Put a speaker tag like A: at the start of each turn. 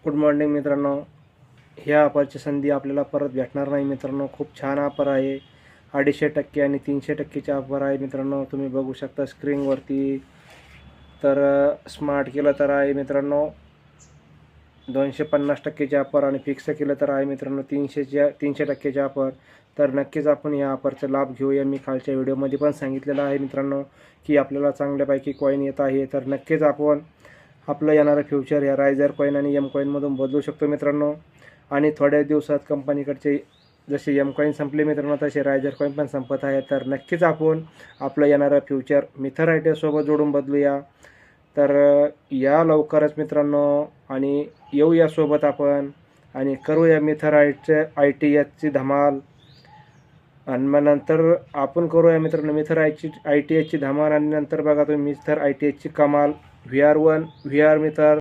A: Good morning मित्रांनो. ह्या ऑफरची संधी आपल्याला परत भेटणार नाही मित्रांनो. खूप छान ऑफर आहे. 250% आणि 300%ची ऑफर आहे मित्रांनो. तुम्ही बघू शकता स्क्रीनवरती. तर स्मार्ट केलं तर आहे मित्रांनो 250%ची ऑफर आणि फिक्स केलं तर आहे मित्रांनो 300%ची ऑफर. तर नक्कीच आपण या ऑफरचा लाभ घेऊया. मी खालच्या व्हिडिओमध्ये पण सांगितलेलं आहे मित्रांनो की आपल्याला चांगल्यापैकी कॉईन येत आहे. तर नक्कीच आपण आपलं येणारं फ्युचर या रायझर कॉईन आणि एम कॉईनमधून बदलू शकतो मित्रांनो. आणि थोड्या दिवसात कंपनीकडचे जसे एम कॉईन संपले मित्रांनो तसे रायझर कॉईन पण संपत आहे. तर नक्कीच आपण आपलं येणारं फ्युचर मिथर जोडून बदलूया. तर या लवकरच मित्रांनो आणि येऊया सोबत आपण आणि करूया मिथर ITHची धमाल. आणि मग नंतर आपण करूया मित्रांनो मिथर ITHची धमाल आणि नंतर बघा तुम्ही मिथर ITHची कमाल. VR1 VR मिथर